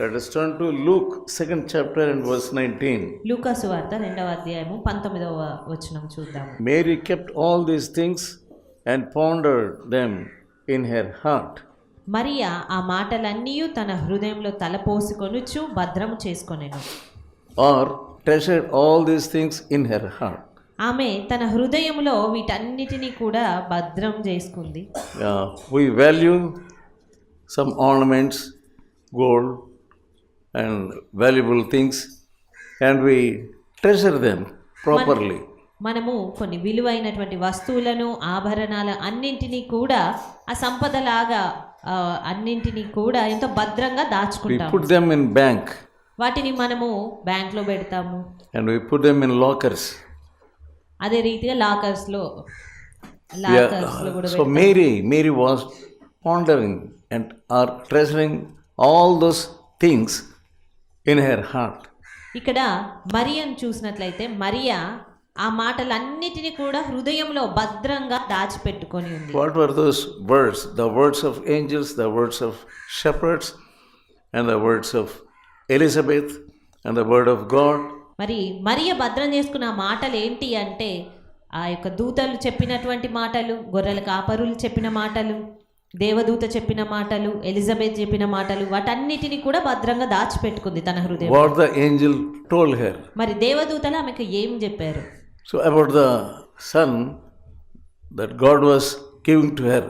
Let us turn to Luke, 2nd chapter and verse 19. లూకా సువార్త 2వ అధ్యాయము 19వ వచనం చూద్దాము. Mary kept all these things and pondered them in her heart. Mariya ఆ మాటలన్నీ తన హృదయంలో తలపోసుకొనుచు భద్రము చేసుకొనెను. Or treasured all these things in her heart. ఆమె తన హృదయములో వీటన్నిటినీ కూడా భద్రం చేసుకుంది. We value some ornaments, gold and valuable things, and we treasure them properly. మనము కొన్ని విలువైనటువంటి వస్తువులను ఆభరణాల అన్నింటినీ కూడా ఆ సంపదలాగా అన్నింటినీ కూడా ఎంతో భద్రంగా We దాచుకుంటాము. put them in bank వాటిని మనము బ్యాంక్లో పెడతాము. and we put them in lockers. అదే రీతిగా లాకర్స్ లో కూడా So Mary was pondering and are treasuring all those things in her heart. ఇక్కడ మరియను చూసినట్లయితే మరియా ఆ మాటలన్నిటిని కూడా హృదయంలో భద్రంగా దాచిపెట్టుకొని ఉంది. What were those words? The words of angels, the words of shepherds, and the words of Elizabeth, and the word of God. మరి మరియ భద్రం చేసుకున్న మాటలు ఏంటి అంటే ఆ యొక్క దూతలు చెప్పినటువంటి మాటలు, గొర్రెల కాపరులు చెప్పిన మాటలు, దేవదూత చెప్పిన మాటలు, ఎలిజబెత్ చెప్పిన మాటలు, వాటన్నిటిని కూడా భద్రంగా దాచిపెట్టుకుంది తన హృదయం. What the angel told her. మరి దేవదూతలు ఆమెకు ఏం చెప్పారు? So about the son that God was giving to her.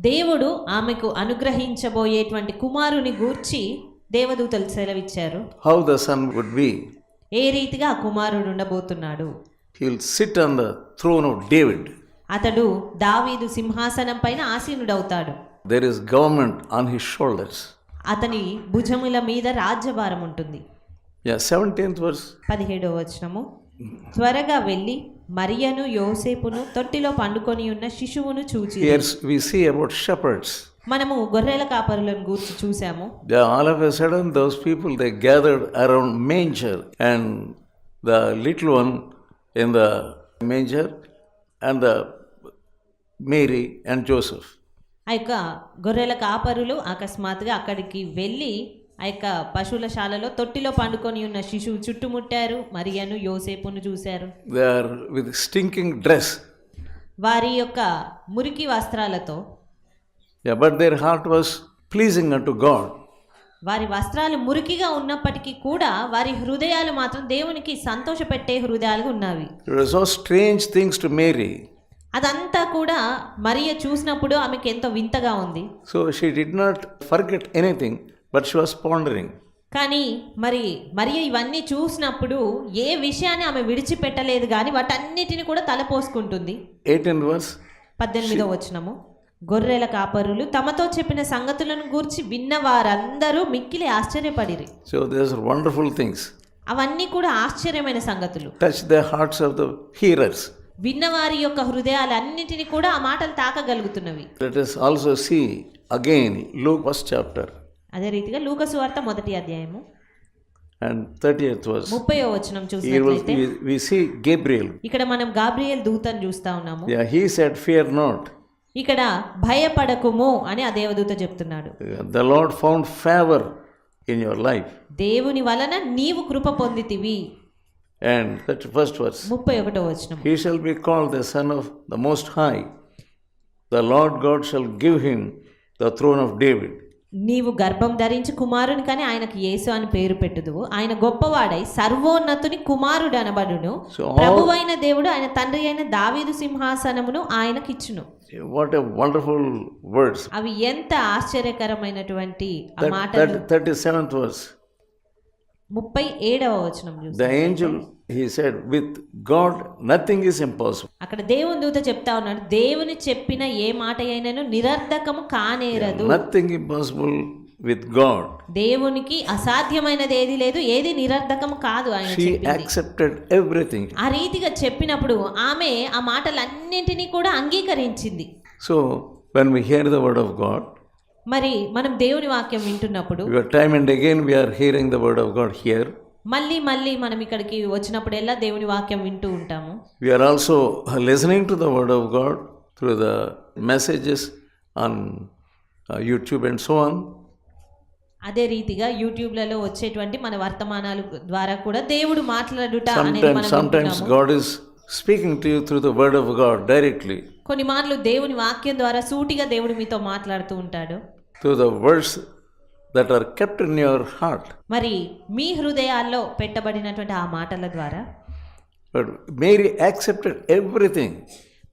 దేవుడు ఆమెకు అనుగ్రహించబోయేటువంటి కుమారుని గూర్చి దేవదూతలు సెలవిచ్చారు. How the son would be. ఏ రీతిగా ఆ కుమారుడు ఉండబోతున్నాడు? He will sit on the throne of David. అతడు దావీదు సింహాసనం పైన ఆసీనుడవుతాడు. There is government on his shoulders. అతని భుజముల మీద రాజ్యభారం ఉంటుంది. 17th verse. 17వ వచనము. త్వరగా వెళ్ళి మరియను యోసేపును తొట్టిలో పండుకొని ఉన్న శిశువును చూచి. Here we see about shepherds. మనము గొర్రెల కాపరులను గూర్చి చూసాము. All of a sudden those people, they gathered around manger, and the little one in the manger, and the Mary and Joseph. ఆ యొక్క గొర్రెల కాపరులు అకస్మాత్తుగా అక్కడికి వెళ్ళి ఆ యొక్క పశువుల శాలలో తొట్టిలో పండుకొని ఉన్న శిశువు చుట్టుముట్టారు. మరియను యోసేపును చూశారు. They are with stinking dress. వారి యొక్క మురికి వస్త్రాలతో. But their heart was pleasing unto God. వారి వస్త్రాలు మురికిగా ఉన్నప్పటికీ కూడా వారి హృదయాలు మాత్రం దేవునికి సంతోషపెట్టే హృదయాలుగా ఉన్నవి. It was so strange things to Mary. అదంతా కూడా మరియ చూసినప్పుడు ఆమెకు ఎంతో వింతగా ఉంది. So she did not forget anything, but she was pondering. కానీ మరియ ఇవన్నీ చూసినప్పుడు ఏ విషయాన్ని ఆమె విడిచిపెట్టలేదు కానీ వాటన్నిటిని కూడా తలపోసుకుంటుంది. 18th verse. 18వ వచనము. గొర్రెల కాపరులు తమతో చెప్పిన సంగతులను గూర్చి విన్న వారందరూ మిక్కిలి ఆశ్చర్యపడిరి. So these are wonderful things. అవన్నీ కూడా ఆశ్చర్యమైన సంగతులు. Touch the hearts of the hearers. విన్నవారి యొక్క హృదయాలన్నిటిని కూడా ఆ మాటలు తాకగలుగుతున్నవి. Let us also see again Luke 1st chapter. అదే రీతిగా లూకా సువార్త 1వ అధ్యాయము and 30th verse. 30వ వచనం Here చూసినట్లయితే we see Gabriel. ఇక్కడ మనం గాబ్రియేల్ దూతను చూస్తా ఉన్నాము. He said, "Fear not." ఇక్కడ భయపడకుము అని ఆ దేవదూత చెప్తున్నాడు. The Lord found favor in your life. దేవుని వలన నీవు కృప పొందితివి. And that first verse. 31వ వచనం. He shall be called the Son of the Most High. The Lord God shall give him the throne of David. నీవు గర్భం ధరించి కుమారుని కానీ ఆయనకు యేసు అని పేరు పెట్టుదువు. ఆయన గొప్పవాడై సర్వోన్నతుని కుమారుడు అనబడును. ప్రభువైన దేవుడు ఆయన తండ్రి అయిన దావీదు సింహాసనమును ఆయనకిచ్చును. What a wonderful words. అవి ఎంత ఆశ్చర్యకరమైనటువంటి ఆ మాటలు. 37th verse. 37వ వచనం చూస్తే The angel, he said, with God nothing is impossible. అక్కడ దేవుని దూత చెప్తా ఉన్నాడు, దేవుని చెప్పిన ఏ మాట అయినను నిరర్ధకము కానేరదు. Nothing impossible with God. దేవునికి అసాధ్యమైనది ఏది లేదు, ఏది నిరర్ధకం కాదు ఆయన She చెప్పింది. accepted everything. ఆ రీతిగా చెప్పినప్పుడు ఆమె ఆ మాటలన్నింటినీ కూడా అంగీకరించింది. So when we hear the word of God, మరి మనం దేవుని వాక్యం వింటున్నప్పుడు time and again we are hearing the word of God here. మళ్ళీ మనం ఇక్కడికి వచ్చినప్పుడల్లా దేవుని వాక్యం వింటూ ఉంటాము. We are also listening to the word of God through the messages on YouTube and so on. అదే రీతిగా యూట్యూబ్లలో వచ్చేటువంటి మన వర్తమానాలు ద్వారా కూడా దేవుడు మాట్లాడుట అనేది మనం Sometimes వింటున్నాము. God is speaking to you through the word of God directly, కొన్ని మాటలు దేవుని వాక్యం ద్వారా సూటిగా దేవుడు మీతో మాట్లాడుతూ ఉంటాడు. through the words that are kept in your heart. మరి మీ హృదయాల్లో పెట్టబడినటువంటి ఆ మాటల ద్వారా But Mary accepted everything.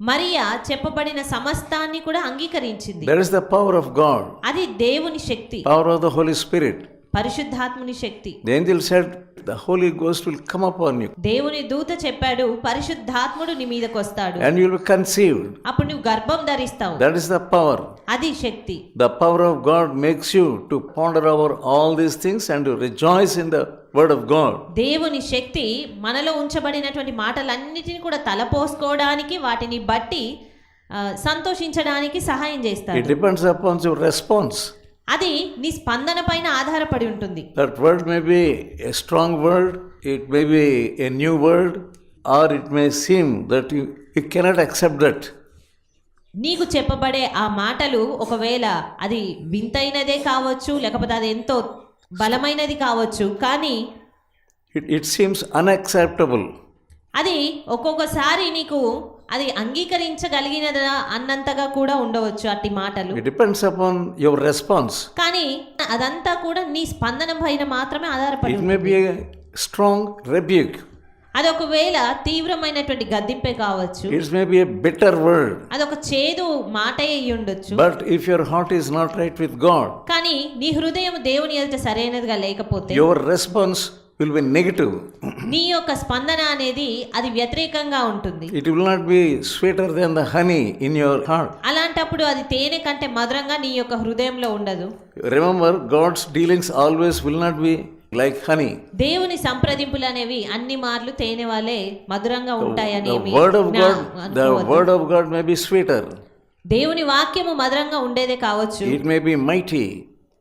Mariya చెప్పబడిన సమస్తాన్ని కూడా అంగీకరించింది. That is the power of God, అది దేవుని శక్తి, power of the Holy Spirit. పరిశుద్ధాత్ముని శక్తి. The angel said, the Holy Ghost will come upon you దేవుని దూత చెప్పాడు, పరిశుద్ధాత్ముడు నీ మీదకి వస్తాడు, and you will be conceived. అప్పుడు నువ్వు గర్భం ధరిస్తావు. That is the power. అది శక్తి. The power of God makes you to ponder over all these things and to rejoice in the word of God. దేవుని శక్తి మనలో ఉంచబడినటువంటి మాటలన్నిటిని కూడా తలపోసుకోవడానికి, వాటిని బట్టి సంతోషించడానికి సహాయం It చేస్తాడు. depends upon your response. అది నీ స్పందన పైన ఆధారపడి ఉంటుంది. That word may be a strong word, it may be a new word, or it may seem that you cannot accept that. నీకు చెప్పబడే ఆ మాటలు ఒకవేళ అది వింతైనదే కావచ్చు, లేకపోతే అది ఎంతో బలమైనది కావచ్చు, కానీ It seems unacceptable. అది ఒక్కొక్కసారి నీకు అది అంగీకరించగలిగినదా అన్నంతగా కూడా ఉండవచ్చు అట్టి మాటలు. It depends upon your response. కానీ అదంతా కూడా నీ స్పందన పైన మాత్రమే ఆధారపడి It may be a strong rebuke. అది ఒకవేళ తీవ్రమైనటువంటి గద్దింపే కావచ్చు, It may be a bitter word. అదొక చేదు మాట అయి ఉండొచ్చు. But if your heart is not right with God, కానీ నీ హృదయం దేవుని ఎదుట సరైనదిగా లేకపోతే your response will be negative. నీ యొక్క స్పందన అనేది అది వ్యతిరేకంగా ఉంటుంది. It will not be sweeter than the honey in your heart. అలాంటప్పుడు అది తేనె కంటే మధురంగా నీ యొక్క హృదయంలో ఉండదు. Remember, God's dealings always will not be like honey. దేవుని సంప్రదింపులు అనేవి అన్ని మార్లు తేనె వలె మధురంగా ఉంటాయని The word of God may be sweeter. దేవుని వాక్యము మధురంగా ఉండేదే కావచ్చు, It may be mighty.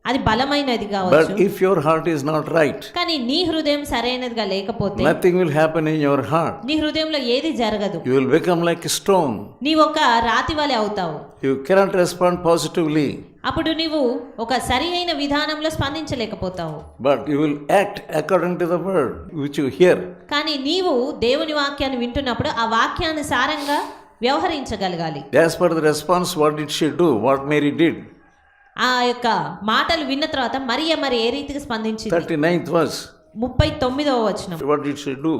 అది బలమైనది కావచ్చు. But if your heart is not right, కానీ నీ హృదయం సరైనదిగా లేకపోతే nothing will happen in your heart. నీ హృదయంలో ఏది జరగదు. You will become like a stone. నీ ఒక రాతి వలె అవుతావు. You cannot respond positively, అప్పుడు నీవు ఒక సరి అయిన విధానంలో స్పందించలేకపోతావు. but you will act according to the word which you hear. కానీ నీవు దేవుని వాక్యాన్ని వింటున్నప్పుడు ఆ వాక్యానుసారంగా వ్యవహరించగలగాలి. As per the response, what did she do? What Mary did? ఆ యొక్క మాటలు విన్న తర్వాత మరి ఏ రీతిగా స్పందించింది? 39th verse. 39వ వచనం. What did she do?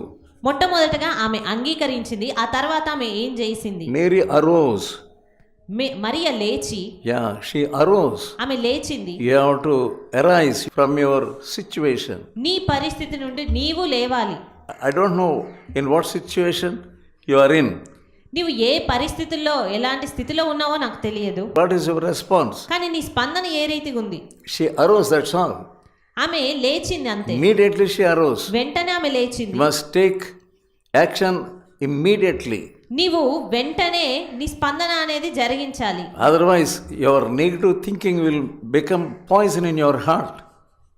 మొట్టమొదటగా ఆమె అంగీకరించింది. ఆ తర్వాత ఆమె ఏం చేసింది? Mary arose. మరియ లేచి, Yeah, she arose. ఆమె లేచింది. You have to arise from your situation. నీ పరిస్థితి నుండి నీవు లేవాలి. I don't know in what situation you are in. నీవు ఏ పరిస్థితుల్లో ఎలాంటి స్థితిలో ఉన్నావో నాకు తెలియదు. What is your response? కానీ నీ స్పందన ఏ రీతిగా ఉంది? She arose, that's all. ఆమె లేచింది అంతే. Immediately she arose. వెంటనే ఆమె లేచింది. You must take action immediately. నీవు వెంటనే నీ స్పందన అనేది జరిగించాలి. Otherwise, your negative thinking will become poison in your heart.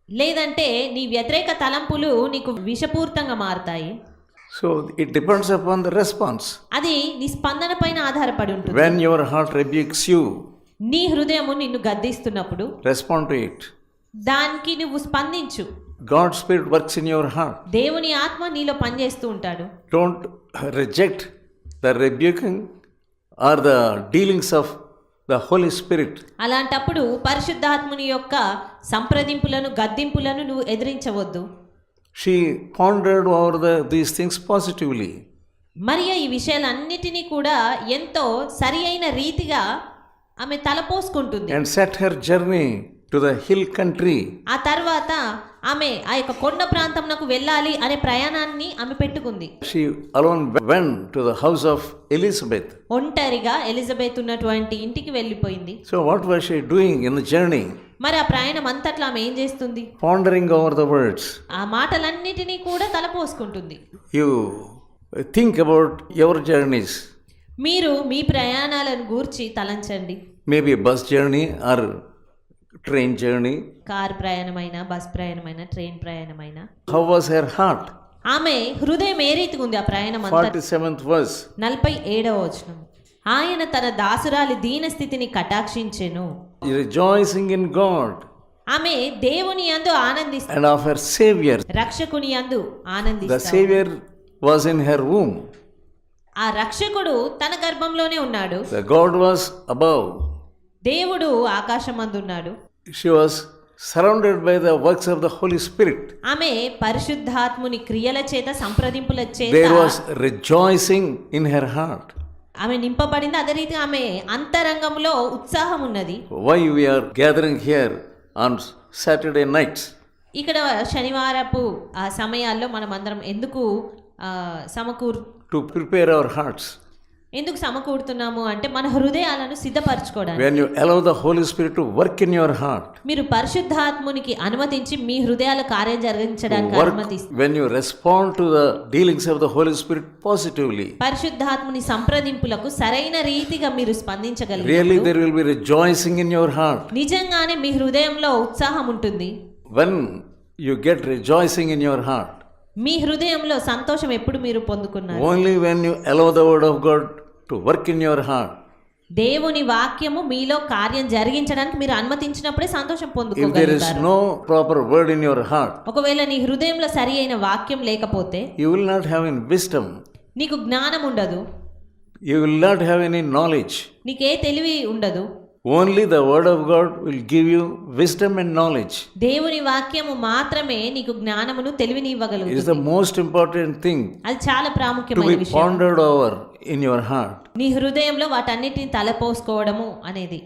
లేదంటే నీ వ్యతిరేక తలంపులు నీకు విషపూరితంగా మారుతాయి. So it depends upon the response. అది నీ స్పందన పైన ఆధారపడి ఉంటుంది. When your heart rebukes you, నీ హృదయము నిన్ను గద్దిస్తున్నప్పుడు respond to it. దానికి నువ్వు స్పందించు. God's Spirit works in your heart. దేవుని ఆత్మ నీలో పనిచేస్తూ ఉంటాడు. Don't reject the rebuking or the dealings of the Holy Spirit. అలాంటప్పుడు పరిశుద్ధాత్ముని యొక్క సంప్రదింపులను, గద్దింపులను నువ్వు ఎదిరించవద్దు. She pondered over these things positively. మరియ ఈ విషయాలన్నిటినీ కూడా ఎంతో సరి అయిన రీతిగా ఆమె తలపోసుకుంటుంది. And set her journey to the hill country. ఆ తర్వాత ఆమె ఆ యొక్క కొండ ప్రాంతంకు వెళ్ళాలి అనే ప్రయాణాన్ని ఆమె పెట్టుకుంది. She alone went to the house of Elizabeth. ఒంటరిగా ఎలిజబెత్ ఉన్నటువంటి ఇంటికి వెళ్ళిపోయింది. So what was she doing in the journey? మరి ఆ ప్రయాణం అంతట్లో ఆమె ఏం చేస్తుంది? Pondering over the words. ఆ మాటలన్నిటినీ కూడా తలపోసుకుంటుంది. You think about your journeys. మీరు మీ ప్రయాణాలను గూర్చి తలంచండి. Maybe bus journey or train journey. Car ప్రయాణమైనా, బస్ ప్రయాణమైనా, ట్రైన్ ప్రయాణమైనా. How was her heart? ఆమె హృదయం ఏ రీతిగా ఉంది ఆ ప్రయాణం అంతా? 47th verse. 47వ వచనం. ఆయన తన దాసురాలి దీన స్థితిని కటాక్షించెను. Rejoicing in God ఆమె దేవుని యందు ఆనందిస్తుంది, and of her Savior. రక్షకుని యందు The ఆనందిస్తుంది. Savior was in her womb. ఆ రక్షకుడు తన గర్భంలోనే ఉన్నాడు. The God was above. దేవుడు ఆకాశమందున్నాడు. She was surrounded by the works of the Holy Spirit. ఆమె పరిశుద్ధాత్ముని క్రియల చేత సంప్రదింపుల చేత There was rejoicing in her heart. ఆమె నింపబడింది. అదే రీతిగా ఆమె అంతరంగంలో ఉత్సాహం ఉన్నది. Why we are gathering here on Saturday nights? ఇక్కడ శనివారపు ఆ సమయాల్లో మనం అందరం ఎందుకు To prepare our hearts. ఎందుకు సమకూడుతున్నాము అంటే మన హృదయాలను సిద్ధపరచుకోవడానికి. When you allow the Holy Spirit to work in your heart, మీరు పరిశుద్ధాత్మునికి అనుమతించి మీ హృదయాల కార్యం జరిగించడానికి అనుమతిస్తారు. when you respond to the dealings of the Holy Spirit positively, పరిశుద్ధాత్ముని సంప్రదింపులకు సరైన రీతిగా మీరు స్పందించగలిగితే really there will be rejoicing in your heart. నిజంగానే మీ హృదయంలో ఉత్సాహం ఉంటుంది. When you get rejoicing in your heart, మీ హృదయంలో సంతోషం ఎప్పుడు మీరు పొందుకున్నారు? only when you allow the word of God to work in your heart. దేవుని వాక్యము మీలో కార్యం జరిగించడానికి మీరు అనుమతించినప్పుడే సంతోషం If there is పొందుకోగలుగుతారు. no proper word in your heart, ఒకవేళ నీ హృదయంలో సరి అయిన వాక్యం లేకపోతే you will not have any wisdom. నీకు జ్ఞానం ఉండదు, You will not have any knowledge. నీకే తెలివి ఉండదు. Only the word of God will give you wisdom and knowledge. దేవుని వాక్యము మాత్రమే నీకు జ్ఞానమును తెలివిని It is ఇవ్వగలుగుతుంది. the most important thing అది చాలా to ప్రాముఖ్యమైన be విషయం. pondered over in your heart. నీ హృదయంలో వాటన్నిటిని తలపోసుకోవడము అనేది